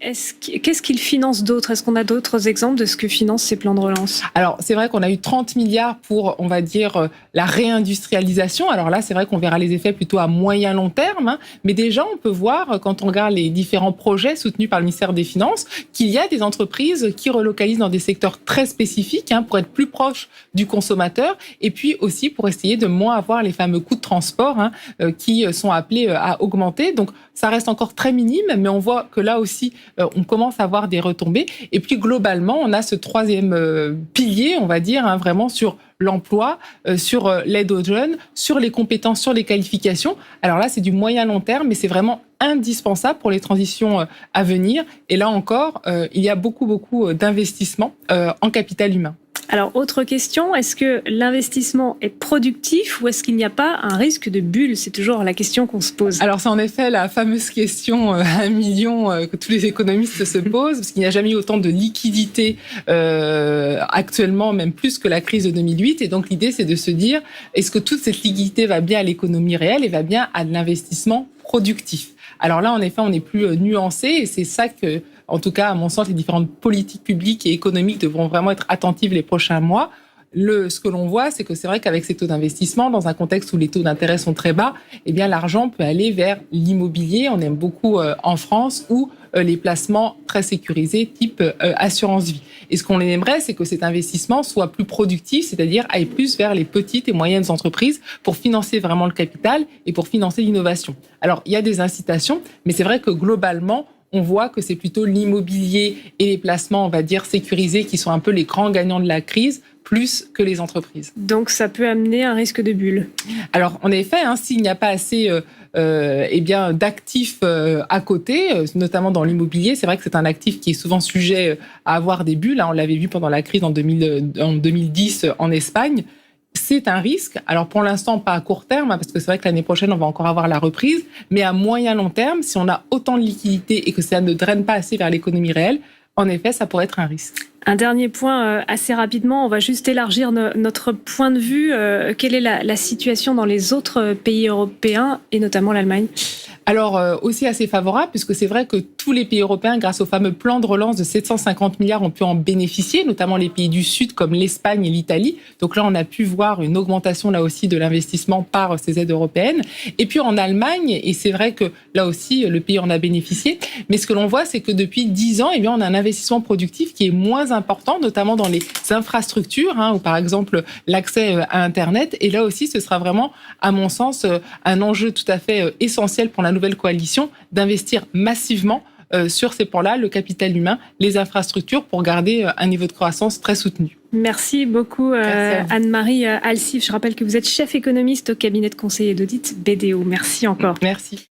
Qu'est-ce qu'il finance d'autre? Est-ce qu'on a d'autres exemples de ce que financent ces plans de relance? Alors, c'est vrai qu'on a eu 30 milliards pour, on va dire, la réindustrialisation. Alors là, c'est vrai qu'on verra les effets plutôt à moyen long terme. Hein. Mais déjà, on peut voir, quand on regarde les différents projets soutenus par le ministère des Finances, qu'il y a des entreprises qui relocalisent dans des secteurs très spécifiques pour être plus proches du consommateur et puis aussi pour essayer de moins avoir les fameux coûts de transport qui sont appelés à augmenter. Donc, ça reste encore très minime, mais on voit que là aussi, on commence à avoir des retombées. Et puis, globalement, on a ce troisième pilier, on va dire, vraiment sur l'emploi, sur l'aide aux jeunes, sur les compétences, sur les qualifications. Alors là, c'est du moyen long terme, mais c'est vraiment indispensable pour les transitions à venir. Et là encore, il y a beaucoup d'investissements en capital humain. Alors, autre question, est-ce que l'investissement est productif ou est-ce qu'il n'y a pas un risque de bulle? C'est toujours la question qu'on se pose. Alors, c'est en effet la fameuse question à 1 million que tous les économistes se posent, parce qu'il n'y a jamais eu autant de liquidités actuellement, même plus que la crise de 2008. Et donc, l'idée, c'est de se dire, est-ce que toute cette liquidité va bien à l'économie réelle et va bien à l'investissement productif? Alors là, en effet, on est plus nuancé et c'est ça que, en tout cas, à mon sens, les différentes politiques publiques et économiques devront vraiment être attentives les prochains mois. Ce que l'on voit, c'est que c'est vrai qu'avec ces taux d'investissement, dans un contexte où les taux d'intérêt sont très bas, eh bien, l'argent peut aller vers l'immobilier. On aime beaucoup en France ou les placements très sécurisés type assurance vie. Et ce qu'on aimerait, c'est que cet investissement soit plus productif, c'est-à-dire aille plus vers les petites et moyennes entreprises pour financer vraiment le capital et pour financer l'innovation. Alors, il y a des incitations, mais c'est vrai que globalement, on voit que c'est plutôt l'immobilier et les placements, on va dire, sécurisés qui sont un peu les grands gagnants de la crise, plus que les entreprises. Donc, ça peut amener un risque de bulle. Alors, en effet, s'il n'y a pas assez d'actifs à côté, notamment dans l'immobilier, c'est vrai que c'est un actif qui est souvent sujet à avoir des bulles. On l'avait vu pendant la crise en 2010 en Espagne. C'est un risque. Alors, pour l'instant, pas à court terme, parce que c'est vrai que l'année prochaine, on va encore avoir la reprise. Mais à moyen long terme, si on a autant de liquidités et que ça ne draine pas assez vers l'économie réelle, en effet, ça pourrait être un risque. Un dernier point, assez rapidement, on va juste élargir notre point de vue. Quelle est la situation dans les autres pays européens et notamment l'Allemagne ? Alors, aussi assez favorable, puisque c'est vrai que tous les pays européens, grâce au fameux plan de relance de 750 milliards, ont pu en bénéficier, notamment les pays du Sud comme l'Espagne et l'Italie. Donc là, on a pu voir une augmentation là aussi de l'investissement par ces aides européennes. Et puis en Allemagne, et c'est vrai que là aussi, le pays en a bénéficié. Mais ce que l'on voit, c'est que depuis 10 ans, eh bien, on a un investissement productif qui est moins important, notamment dans les infrastructures, ou par exemple l'accès à Internet. Et là aussi, ce sera vraiment, à mon sens, un enjeu tout à fait essentiel pour la nouvelle coalition d'investir massivement sur ces plans-là, le capital humain, les infrastructures, pour garder un niveau de croissance très soutenu. Merci beaucoup Anne-Marie Alsif. Je rappelle que vous êtes chef économiste au cabinet de conseil et d'audit BDO. Merci encore. Merci.